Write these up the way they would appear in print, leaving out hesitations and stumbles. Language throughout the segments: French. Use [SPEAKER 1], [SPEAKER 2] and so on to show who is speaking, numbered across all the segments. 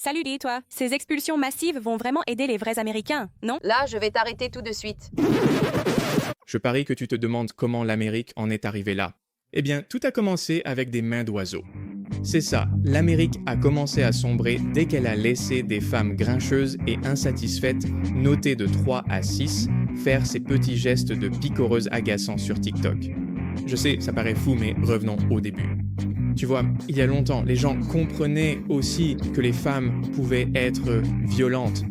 [SPEAKER 1] Salut, dis-toi. Ces expulsions massives vont vraiment aider les vrais Américains, non?
[SPEAKER 2] Là, je vais t'arrêter tout de suite.
[SPEAKER 3] Je parie que tu te demandes comment l'Amérique en est arrivée là. Eh bien, tout a commencé avec des mains d'oiseaux. C'est ça, l'Amérique a commencé à sombrer dès qu'elle a laissé des femmes grincheuses et insatisfaites, notées de 3 à 6, faire ces petits gestes de picoreuse agaçants sur TikTok. Je sais, ça paraît fou, mais revenons au début. Tu vois, il y a longtemps, les gens comprenaient aussi que les femmes pouvaient être violentes.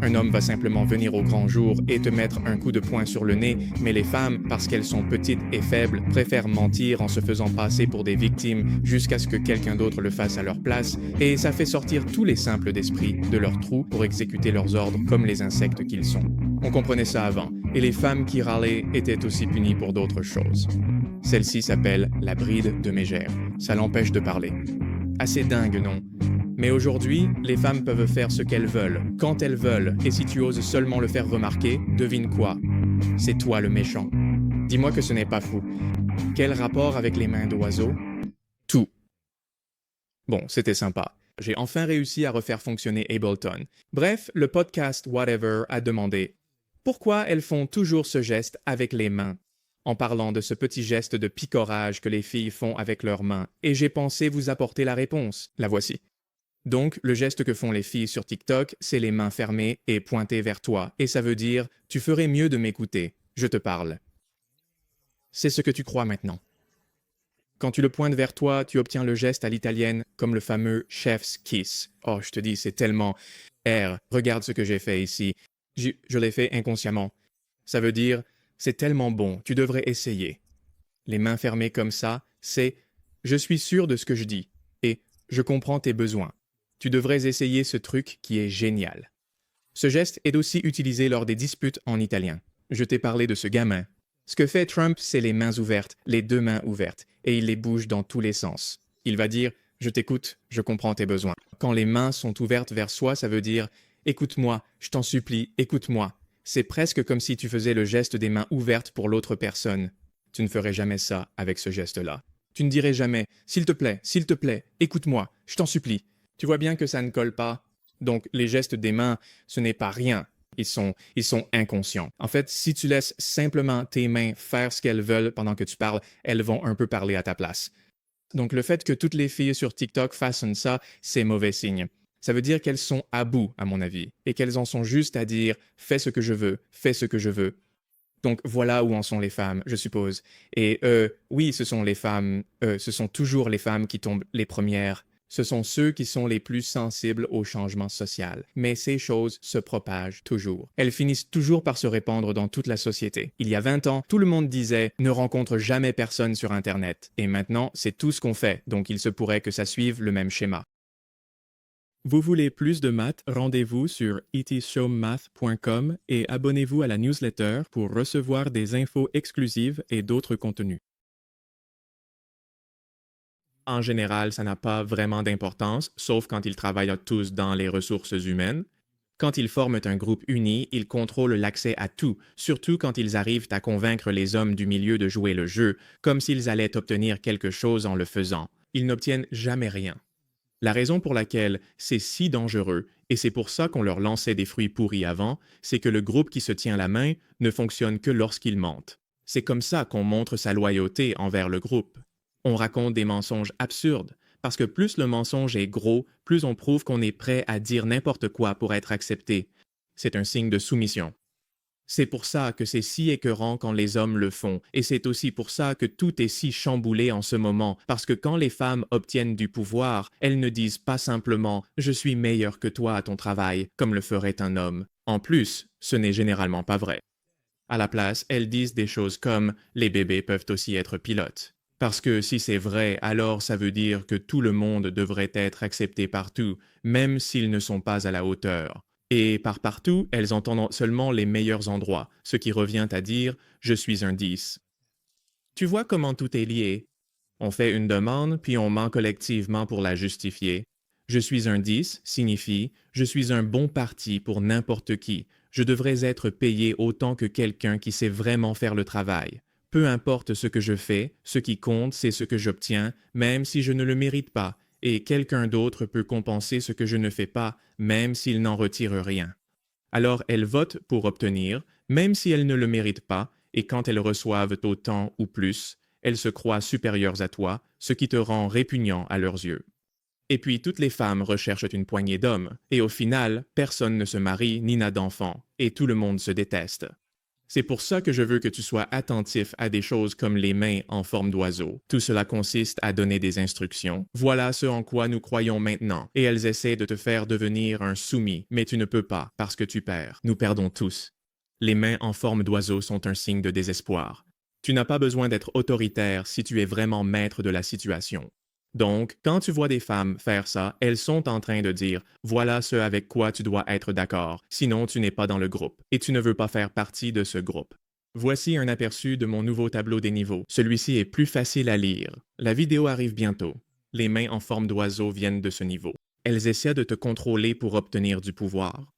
[SPEAKER 3] Un homme va simplement venir au grand jour et te mettre un coup de poing sur le nez, mais les femmes, parce qu'elles sont petites et faibles, préfèrent mentir en se faisant passer pour des victimes jusqu'à ce que quelqu'un d'autre le fasse à leur place, et ça fait sortir tous les simples d'esprit de leur trou pour exécuter leurs ordres comme les insectes qu'ils sont. On comprenait ça avant, et les femmes qui râlaient étaient aussi punies pour d'autres choses. Celle-ci s'appelle la bride de mégère. Ça l'empêche de parler. Assez dingue, non? Mais aujourd'hui, les femmes peuvent faire ce qu'elles veulent, quand elles veulent, et si tu oses seulement le faire remarquer, devine quoi? C'est toi le méchant. Dis-moi que ce n'est pas fou. Quel rapport avec les mains d'oiseau? Tout. Bon, c'était sympa. J'ai enfin réussi à refaire fonctionner Ableton. Bref, le podcast Whatever a demandé pourquoi elles font toujours ce geste avec les mains, en parlant de ce petit geste de picorage que les filles font avec leurs mains, et j'ai pensé vous apporter la réponse. La voici. Donc, le geste que font les filles sur TikTok, c'est les mains fermées et pointées vers toi, et ça veut dire « tu ferais mieux de m'écouter, je te parle ». C'est ce que tu crois maintenant. Quand tu le pointes vers toi, tu obtiens le geste à l'italienne comme le fameux chef's kiss. Oh, je te dis, c'est tellement... regarde ce que j'ai fait ici. Je l'ai fait inconsciemment. Ça veut dire « c'est tellement bon, tu devrais essayer ». Les mains fermées comme ça, c'est « je suis sûr de ce que je dis » et « je comprends tes besoins ». Tu devrais essayer ce truc qui est génial. Ce geste est aussi utilisé lors des disputes en italien. Je t'ai parlé de ce gamin. Ce que fait Trump, c'est les mains ouvertes, les deux mains ouvertes, et il les bouge dans tous les sens. Il va dire « je t'écoute, je comprends tes besoins ». Quand les mains sont ouvertes vers soi, ça veut dire « écoute-moi, je t'en supplie, écoute-moi ». C'est presque comme si tu faisais le geste des mains ouvertes pour l'autre personne. Tu ne ferais jamais ça avec ce geste-là. Tu ne dirais jamais « s'il te plaît, écoute-moi, je t'en supplie ». Tu vois bien que ça ne colle pas. Donc, les gestes des mains, ce n'est pas rien. Ils sont inconscients. En fait, si tu laisses simplement tes mains faire ce qu'elles veulent pendant que tu parles, elles vont un peu parler à ta place. Donc, le fait que toutes les filles sur TikTok fassent ça, c'est mauvais signe. Ça veut dire qu'elles sont à bout, à mon avis, et qu'elles en sont juste à dire « fais ce que je veux, fais ce que je veux ». Donc, voilà où en sont les femmes, je suppose. Et oui, ce sont toujours les femmes qui tombent les premières. Ce sont ceux qui sont les plus sensibles au changement social. Mais ces choses se propagent toujours. Elles finissent toujours par se répandre dans toute la société. Il y a 20 ans, tout le monde disait « ne rencontre jamais personne sur Internet ». Et maintenant, c'est tout ce qu'on fait, donc il se pourrait que ça suive le même schéma. Vous voulez plus de maths? Rendez-vous sur itshowmath.com et abonnez-vous à la newsletter pour recevoir des infos exclusives et d'autres contenus. En général, ça n'a pas vraiment d'importance, sauf quand ils travaillent tous dans les ressources humaines. Quand ils forment un groupe uni, ils contrôlent l'accès à tout, surtout quand ils arrivent à convaincre les hommes du milieu de jouer le jeu, comme s'ils allaient obtenir quelque chose en le faisant. Ils n'obtiennent jamais rien. La raison pour laquelle c'est si dangereux, et c'est pour ça qu'on leur lançait des fruits pourris avant, c'est que le groupe qui se tient la main ne fonctionne que lorsqu'ils mentent. C'est comme ça qu'on montre sa loyauté envers le groupe. On raconte des mensonges absurdes, parce que plus le mensonge est gros, plus on prouve qu'on est prêt à dire n'importe quoi pour être accepté. C'est un signe de soumission. C'est pour ça que c'est si écœurant quand les hommes le font, et c'est aussi pour ça que tout est si chamboulé en ce moment, parce que quand les femmes obtiennent du pouvoir, elles ne disent pas simplement « je suis meilleur que toi à ton travail », comme le ferait un homme. En plus, ce n'est généralement pas vrai. À la place, elles disent des choses comme « les bébés peuvent aussi être pilotes ». Parce que si c'est vrai, alors ça veut dire que tout le monde devrait être accepté partout, même s'ils ne sont pas à la hauteur. Et par partout, elles entendent seulement les meilleurs endroits, ce qui revient à dire « je suis un 10 ». Tu vois comment tout est lié. On fait une demande, puis on ment collectivement pour la justifier. Je suis un 10 signifie « je suis un bon parti pour n'importe qui, je devrais être payé autant que quelqu'un qui sait vraiment faire le travail ». Peu importe ce que je fais, ce qui compte, c'est ce que j'obtiens, même si je ne le mérite pas. et quelqu'un d'autre peut compenser ce que je ne fais pas, même s'il n'en retire rien. Alors elles votent pour obtenir, même si elles ne le méritent pas, et quand elles reçoivent autant ou plus, elles se croient supérieures à toi, ce qui te rend répugnant à leurs yeux. Et puis toutes les femmes recherchent une poignée d'hommes, et au final, personne ne se marie ni n'a d'enfants, et tout le monde se déteste. C'est pour ça que je veux que tu sois attentif à des choses comme les mains en forme d'oiseau. Tout cela consiste à donner des instructions. Voilà ce en quoi nous croyons maintenant, et elles essaient de te faire devenir un soumis, mais tu ne peux pas, parce que tu perds. Nous perdons tous. Les mains en forme d'oiseau sont un signe de désespoir. Tu n'as pas besoin d'être autoritaire si tu es vraiment maître de la situation. Donc, quand tu vois des femmes faire ça, elles sont en train de dire « Voilà ce avec quoi tu dois être d'accord, sinon tu n'es pas dans le groupe, et tu ne veux pas faire partie de ce groupe. » Voici un aperçu de mon nouveau tableau des niveaux. Celui-ci est plus facile à lire. La vidéo arrive bientôt. Les mains en forme d'oiseau viennent de ce niveau. Elles essaient de te contrôler pour obtenir du pouvoir.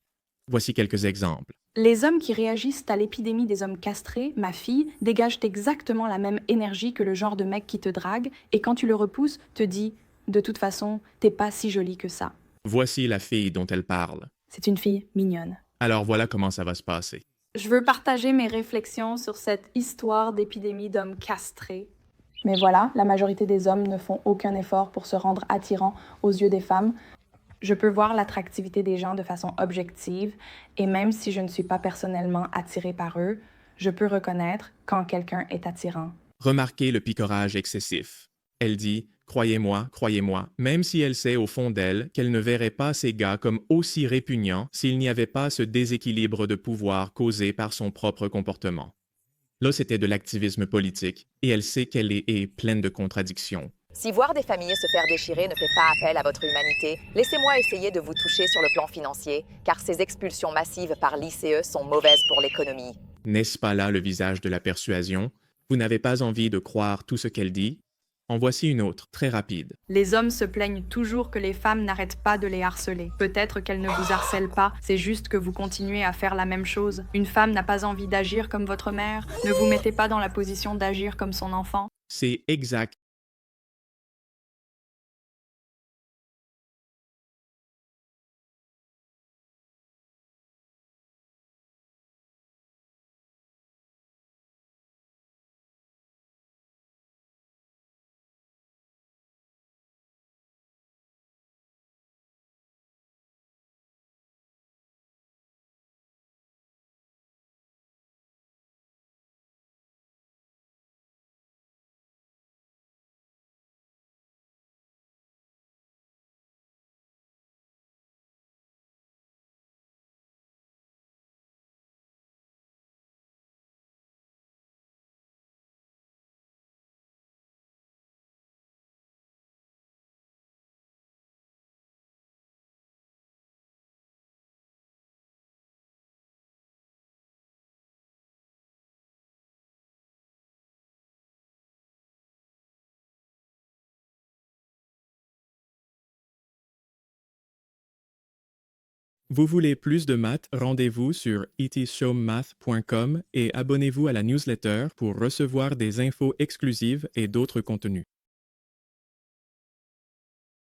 [SPEAKER 3] Voici quelques exemples.
[SPEAKER 4] Les hommes qui réagissent à l'épidémie des hommes castrés, ma fille, dégagent exactement la même énergie que le genre de mec qui te drague et quand tu le repousses, te dit « De toute façon, t'es pas si jolie que ça.
[SPEAKER 3] Voici la fille dont elle parle. »
[SPEAKER 4] C'est une fille mignonne.
[SPEAKER 3] Alors voilà comment ça va se passer.
[SPEAKER 4] Je veux partager mes réflexions sur cette histoire d'épidémie d'hommes castrés. Mais voilà, la majorité des hommes ne font aucun effort pour se rendre attirants aux yeux des femmes. Je peux voir l'attractivité des gens de façon objective et même si je ne suis pas personnellement attirée par eux, je peux reconnaître quand quelqu'un est attirant.
[SPEAKER 3] Remarquez le picorage excessif. Elle dit « Croyez-moi, même si elle sait au fond d'elle qu'elle ne verrait pas ces gars comme aussi répugnants s'il n'y avait pas ce déséquilibre de pouvoir causé par son propre comportement. » Là, c'était de l'activisme politique et elle sait qu'elle est pleine de contradictions.
[SPEAKER 2] Si voir des familles se faire déchirer ne fait pas appel à votre humanité, laissez-moi essayer de vous toucher sur le plan financier, car ces expulsions massives par l'ICE sont mauvaises pour l'économie.
[SPEAKER 3] N'est-ce pas là le visage de la persuasion? Vous n'avez pas envie de croire tout ce qu'elle dit? En voici une autre, très rapide.
[SPEAKER 4] Les hommes se plaignent toujours que les femmes n'arrêtent pas de les harceler. Peut-être qu'elles ne vous harcèlent pas, c'est juste que vous continuez à faire la même chose. Une femme n'a pas envie d'agir comme votre mère. Ne vous mettez pas dans la position d'agir comme son enfant.
[SPEAKER 3] C'est exact. Vous voulez plus de maths? Rendez-vous sur itshowmath.com et abonnez-vous à la newsletter pour recevoir des infos exclusives et d'autres contenus.